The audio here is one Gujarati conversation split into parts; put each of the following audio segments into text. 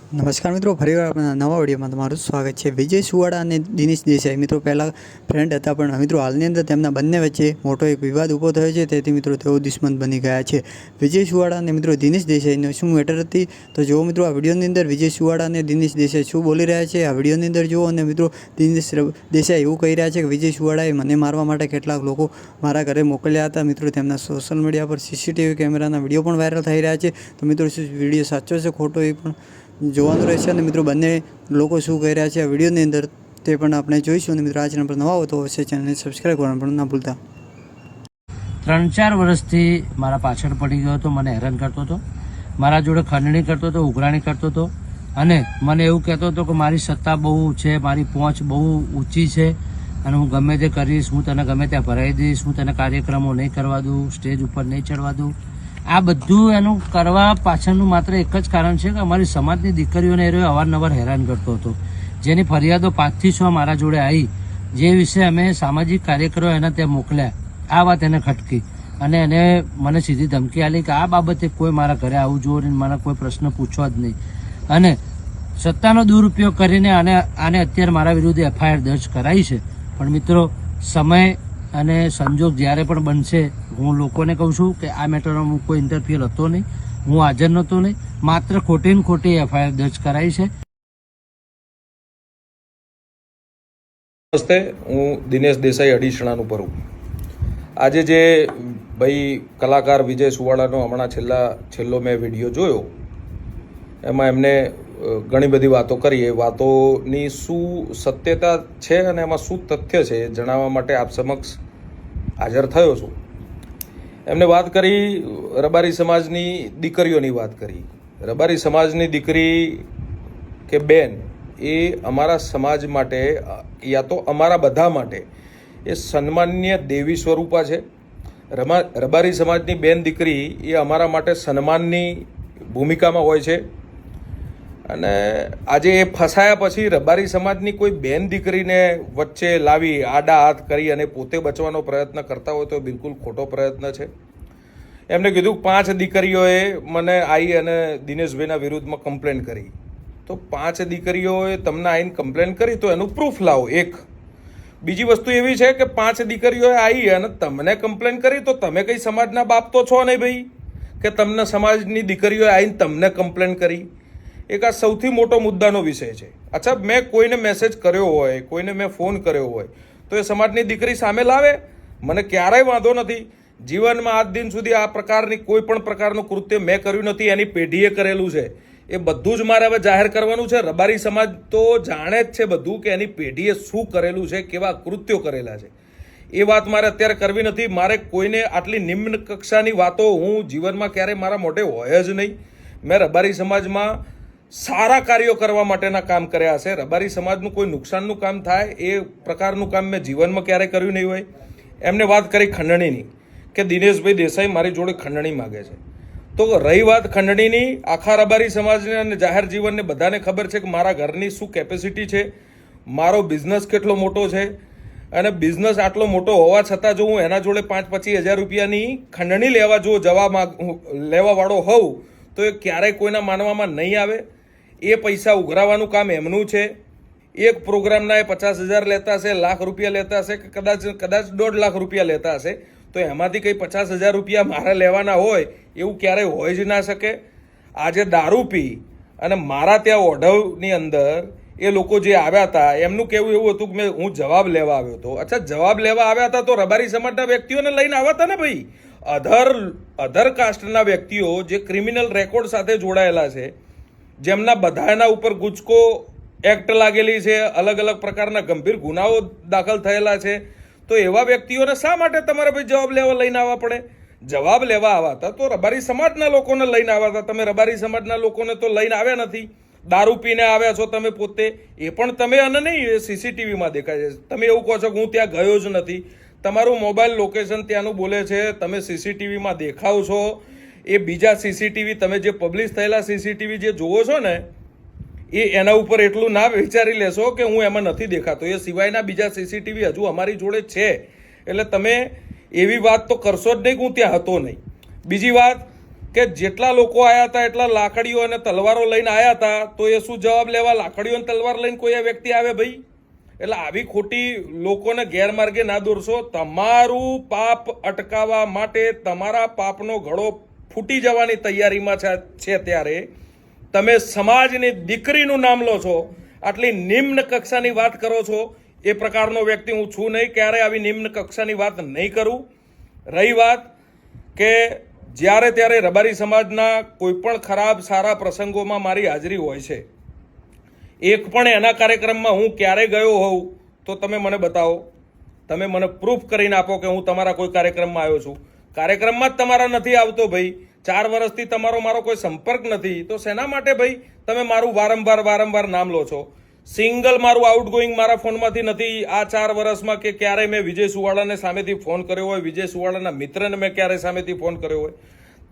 નમસ્કાર મિત્રો, ફરીવાર આપણા નવા વિડીયોમાં તમારું સ્વાગત છે। વિજય સુવાળા અને દિનેશ દેસાઈ મિત્રો પહેલાં ફ્રેન્ડ હતા, પણ મિત્રો હાલની અંદર તેમના બંને વચ્ચે મોટો એક વિવાદ ઊભો થયો છે, તેથી મિત્રો તેઓ દુશ્મન બની ગયા છે। વિજય સુવાળા અને મિત્રો દિનેશ દેસાઈનો શું મેટર હતી તો જુઓ મિત્રો આ વિડીયોની અંદર વિજય સુવાળા અને દિનેશ દેસાઈ શું બોલી રહ્યા છે આ વિડીયોની અંદર જુઓ। અને મિત્રો દિનેશ દેસાઈ એવું કહી રહ્યા છે કે વિજય સુવાળાએ મને મારવા માટે કેટલાક લોકો મારા ઘરે મોકલ્યા હતા। મિત્રો તેમના સોશિયલ મીડિયા પર સીસીટીવી કેમેરાના વિડીયો પણ વાયરલ થઈ રહ્યા છે, તો મિત્રો શું વિડીયો સાચો છે ખોટો એ પણ જોવાનું રહેશે। અને મિત્રો બંને લોકો શું કહી રહ્યા છે આ વિડીયોની અંદર તે પણ આપણે જોઈશું। અને મિત્રો આ ચેનલ પર નવા હો તો અવશ્ય ચેનલને સબસ્ક્રાઈબ કરવાનું પણ ના ભૂલતા। 3-4 વર્ષથી મારા પાછળ પડી ગયો હતો, મને હેરાન કરતો હતો, મારા જોડે ખંડણી કરતો હતો, ઉઘરાણી કરતો હતો અને મને એવું કહેતો હતો કે મારી સત્તા બહુ છે, મારી પહોંચ બહુ ઊંચી છે અને હું ગમે તે કરીશ, હું તને ગમે ત્યાં ભરાઈ દઈશ, હું તને કાર્યક્રમો નહીં કરવા દઉં, સ્ટેજ ઉપર નહીં ચડવા દઉં। આ બધું એનું કરવા પાછળનું માત્ર એક જ કારણ છે કે અમારી સમાજની દીકરીઓને એ અવારનવાર હેરાન કરતો હતો, જેની ફરિયાદો 5 થી 6 મારા જોડે આવી, જે વિશે અમે સામાજિક કાર્યકરો એના ત્યાં મોકલ્યા। આ વાત એને ખટકી અને એને મને સીધી ધમકી આપી કે આ બાબતે કોઈ મારા ઘરે આવવું જોઈએ, મને કોઈ પ્રશ્ન પૂછવા જ નહીં અને સત્તાનો દુરુપયોગ કરીને આને અત્યારે મારા વિરુદ્ધ FIR દર્જ કરાઈ છે। પણ મિત્રો સમય અને સંજોગ જ્યારે પણ બનશે, હું લોકોને કહું છું કે આ મેટરમાં હું કોઈ ઇન્ટરફિયર હતો નહીં, હું હાજર નહોતો નહીં, માત્ર ખોટી ને ખોટી FIR દર્જ કરાઈ છે। નમસ્તે, હું દિનેશ દેસાઈ અડીસણાનું ભરું। આજે જે ભાઈ કલાકાર વિજય સુવાળાનો હમણાં છેલ્લો મેં વિડીયો જોયો, એમાં એમને ઘણી બધી વાતો કરી। એ વાતોની શું સત્યતા છે અને એમાં શું તથ્ય છે એ જણાવવા માટે આપ સમક્ષ હાજર થયો છું। એમને વાત કરી રબારી સમાજની દીકરીઓની વાત કરી। રબારી સમાજની દીકરી કે બેન એ અમારા સમાજ માટે યા તો અમારા બધા માટે એ સન્માનનીય દેવી સ્વરૂપા છે। રબારી સમાજની બેન દીકરી એ અમારા માટે સન્માનની ભૂમિકામાં હોય છે અને આજે એ ફસાયા પછી રબારી સમાજની કોઈ બેન દીકરીને વચ્ચે લાવી આડા હાથ કરી અને પોતે બચવાનો પ્રયત્ન કરતા હોય તો બિલકુલ ખોટો પ્રયત્ન છે। એમને કીધું 5 દીકરીઓએ મને આવી અને દિનેશભાઈના વિરુદ્ધમાં કમ્પ્લેન કરી, તો 5 દીકરીઓએ તમને આવીને કમ્પ્લેન કરી તો એનું પ્રૂફ લાવો। એક બીજી વસ્તુ એવી છે કે 5 દીકરીઓએ આવી અને તમને કમ્પ્લેન કરી તો તમે કઈ સમાજના બાપ તો છો નહીં ભાઈ કે તમને સમાજની દીકરીઓએ આવીને તમને કમ્પ્લેન કરી। એક આ સૌથી મોટો મુદ્દાનો વિષય છે। અચ્છા, મેં કોઈને મેસેજ કર્યો હોય, કોઈને મેં ફોન કર્યો હોય તો એ સમાજની દીકરી સામે લાવે, મને ક્યારેય વાંધો નથી। જીવનમાં આજ દિન સુધી આ પ્રકારની કોઈ પણ પ્રકારનું કૃત્ય મેં કર્યું નથી, એની પેઢીએ કરેલું છે, એ બધું જ મારે હવે જાહેર કરવાનું છે। રબારી સમાજ તો જાણે જ છે બધું કે એની પેઢીએ શું કરેલું છે, કેવા કૃત્યો કરેલા છે। એ વાત મારે અત્યારે કરવી નથી। મારે કોઈને આટલી નિમ્ન કક્ષાની વાતો હું જીવનમાં ક્યારેય મારા મોઢે હોય જ નહીં। મેં રબારી સમાજમાં સારા કાર્યો કરવા માટેના કામ કર્યા હશે। રબારી સમાજનું કોઈ નુકસાનનું કામ થાય એ પ્રકારનું કામ મેં જીવનમાં ક્યારેય કર્યું નહીં હોય। એમને વાત કરી ખંડણીની કે દિનેશભાઈ દેસાઈ મારી જોડે ખંડણી માગે છે, તો રહી વાત ખંડણીની, આખા રબારી સમાજને અને જાહેર જીવનને બધાને ખબર છે કે મારા ઘરની શું કેપેસિટી છે, મારો બિઝનેસ કેટલો મોટો છે અને બિઝનેસ આટલો મોટો હોવા છતાં જો હું એના જોડે 5-25 હજાર રૂપિયાની ખંડણી લેવા વાળો હોઉં તો એ ક્યારેય કોઈના માનવામાં નહીં આવે। એ પૈસા ઉઘરાવાનું કામ એમનું છે। એક પ્રોગ્રામના એ 50,000 લેતા હશે, લાખ રૂપિયા લેતા હશે કે કદાચ 1.5 લાખ રૂપિયા લેતા હશે, તો એમાંથી કંઈ 50,000 રૂપિયા મારે લેવાના હોય એવું ક્યારેય હોય જ ના શકે। આજે દારૂ પી અને મારા ત્યાં ઓઢવની અંદર એ લોકો જે આવ્યા હતા એમનું કહેવું એવું હતું કે હું જવાબ લેવા આવ્યો હતો। અચ્છા, જવાબ લેવા આવ્યા હતા તો રબારી સમાજના વ્યક્તિઓને લઈને આવ્યા હતા ને ભાઈ। અધર કાસ્ટના વ્યક્તિઓ જે ક્રિમિનલ રેકોર્ડ સાથે જોડાયેલા છે, જેમના બધાના ઉપર ગુજકો એક્ટ લાગેલી છે, અલગ અલગ પ્રકારના ગંભીર ગુનાઓ દાખલ થયેલા છે, તો એવા વ્યક્તિઓને શા માટે તમારે ભાઈ જવાબ લેવા લઈને આવવા પડે? જવાબ લેવા આવ્યા હતા તો રબારી સમાજના લોકોને લઈને આવ્યા હતા। તમે રબારી સમાજના લોકોને તો લઈને આવ્યા નથી, દારૂ પીને આવ્યા છો તમે પોતે, એ પણ તમે અને નહીં એ સીસીટીવીમાં દેખાય છે। તમે એવું કહો છો કે હું ત્યાં ગયો જ નથી, તમારું મોબાઈલ લોકેશન ત્યાંનું બોલે છે, તમે સીસીટીવીમાં દેખાવ છો। એ બીજા સીસીટીવી તમે જે પબ્લિશ થયેલા સીસીટીવી જે જોવો છો ને એના ઉપર એટલું ના વિચારી લેશો કે હું એમાં નથી દેખાતો, એ સિવાયના બીજા સીસીટીવી હજુ અમારી જોડે છે। એટલે તમે એવી વાત તો કરશો જ નહીં કે હું ત્યાં હતો નહીં। બીજી વાત કે જેટલા લોકો આવ્યા હતા એટલા લાકડીઓ અને તલવારો લઈને આવ્યા હતા, તો એ શું જવાબ લેવા લાકડીઓ અને તલવાર લઈને કોઈ વ્યક્તિ આવે ભાઈ? એટલે આવી ખોટી લોકોને ગેરમાર્ગે ના દોરશો. તમારું પાપ અટકાવવા માટે તમારા પાપનો ઘડો ફૂટી જવાની તૈયારીમાં છે ત્યારે તમે સમાજની દીકરીનું નામ લો છો, આટલી નિમ્ન કક્ષાની વાત કરો છો. એ પ્રકારનો વ્યક્તિ હું છું નહીં, ક્યારે આવી નિમ્ન કક્ષાની વાત નહીં કરું. રહી વાત કે જ્યારે ત્યારે રબારી સમાજના કોઈ પણ ખરાબ સારા પ્રસંગોમાં મારી હાજરી હોય છે. એક પણ એના કાર્યક્રમમાં હું ક્યારે ગયો હોઉં તો તમે મને બતાવો, તમે મને પ્રૂફ કરીને આપો કે હું તમારા કોઈ કાર્યક્રમમાં આવ્યો છું. કાર્યક્રમમાં જ તમારા નથી આવતો ભાઈ, 4 વર્ષથી તમારો મારો કોઈ સંપર્ક નથી, તો શેના માટે ભાઈ તમે મારું વારંવાર નામ લો છો? સિંગલ મારું આઉટગોઈંગ મારા ફોનમાંથી નથી આ 4 વર્ષમાં કે ક્યારે મેં વિજય સુવાળાને સામેથી ફોન કર્યો હોય, વિજય સુવાળાના મિત્રને મેં ક્યારે સામેથી ફોન કર્યો હોય.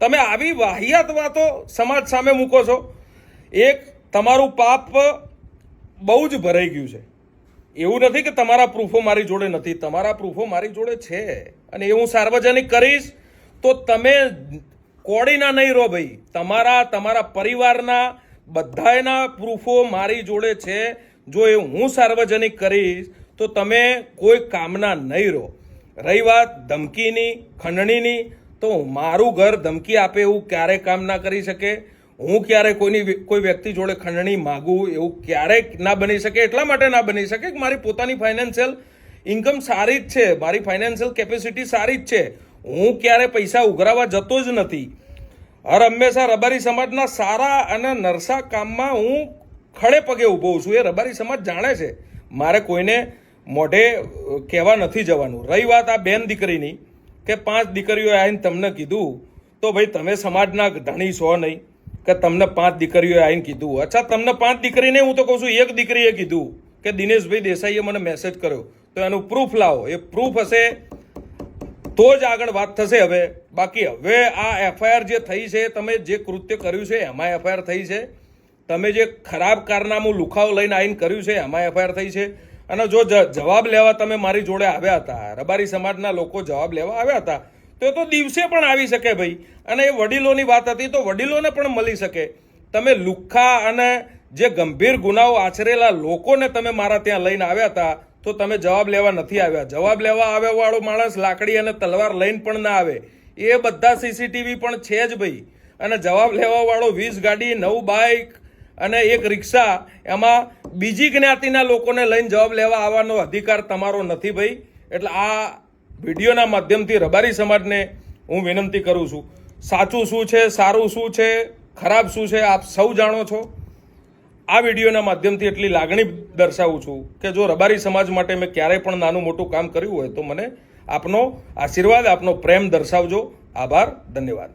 તમે આવી વાહિયાત વાતો સમાજ સામે મૂકો છો. એક તમારું પાપ બહુ જ ભરાઈ ગયું છે. એવું નથી કે તમારા પ્રૂફો મારી જોડે નથી, તમારા પ્રૂફો મારી જોડે છે અને એ હું સાર્વજનિક કરીશ. તો તમે કોડીના નહીં રહો ભાઈ, તમારા પરિવારના બધાના પ્રૂફો મારી જોડે છે. જો એ હું સાર્વજનિક કરીશ તો તમે કોઈ કામના નહીં રહો. રહી વાત ધમકીની, ખંડણીની, તો મારું ઘર ધમકી આપે એવું ક્યારે કામ ના કરી શકે. હું ક્યારે કોઈ વ્યક્તિ જોડે ખંડણી માગું એવું ક્યારેક ના બની શકે. એટલા માટે ના બની શકે કે મારી પોતાની ફાઇનાન્શિયલ ઇન્કમ સારી જ છે, મારી ફાઇનાન્શિયલ કેપેસિટી સારી જ છે. હું ક્યારે પૈસા ઉઘરાવા જતો જ નથી. હંમેશા રબારી સમાજના સારા અને નરસા કામમાં હું ખડે પગે ઊભો છું. એ રબારી સમાજ જાણે છે, મારે કોઈને મોઢે કહેવા નથી જવાનું. રહી વાત આ બેન દીકરીની કે 5 દીકરીઓ આવીને તમને કીધું, તો ભાઈ તમે સમાજના ધણી છો નહીં કે તમને 5 દીકરીઓ આવીને કીધું. અચ્છા, તમને 5 દીકરીને હું તો કહું છું એક દીકરીએ કીધું કે દિનેશભાઈ દેસાઈએ મને મેસેજ કર્યો, તો એનું પ્રૂફ લાવો. એ પ્રૂફ હશે તો જ આગળ વાત થશે. હવે બાકી હવે આ એફઆઈઆર જે થઈ છે, તમે જે કૃત્ય કર્યું છે એમાં એફઆઈઆર થઈ છે. તમે જે ખરાબ કારનામું લુખાઓ લઈને આવીને કર્યું છે એમાં એફઆઈઆર થઈ છે. અને જો જવાબ લેવા તમે મારી જોડે આવ્યા હતા, રબારી સમાજના લોકો જવાબ લેવા આવ્યા હતા, તો દિવસે પણ આવી શકે ભાઈ. અને એ વડીલોની વાત હતી તો વડીલોને પણ મળી શકે. તમે લુખ્ખા અને જે ગંભીર ગુનાઓ આચરેલા લોકોને તમે મારા ત્યાં લઈને આવ્યા હતા, તો તમે જવાબ લેવા નથી આવ્યા. જવાબ લેવા આવ્યા વાળો માણસ લાકડી અને તલવાર લઈને પણ ના આવે. એ બધા સીસીટીવી પણ છે જ ભાઈ. અને જવાબ લેવા વાળો 20 ગાડી, 9 બાઇક અને 1 રિક્ષા, એમાં બીજી જ્ઞાતિના લોકોને લઈને જવાબ લેવા આવવાનો અધિકાર તમારો નથી ભાઈ. એટલે આ વિડીયોના માધ્યમથી રબારી સમાજને હું વિનંતી કરું છું, સાચું શું છે, સારું શું છે, ખરાબ શું છે, આપ સૌ જાણો છો. આ વિડીયોના માધ્યમથી એટલી લાગણી દર્શાવું છું કે જો રબારી સમાજ માટે મેં ક્યારેય પણ નાનું મોટું કામ કર્યું હોય તો મને આપનો આશીર્વાદ, આપનો પ્રેમ દર્શાવજો. આભાર, ધન્યવાદ.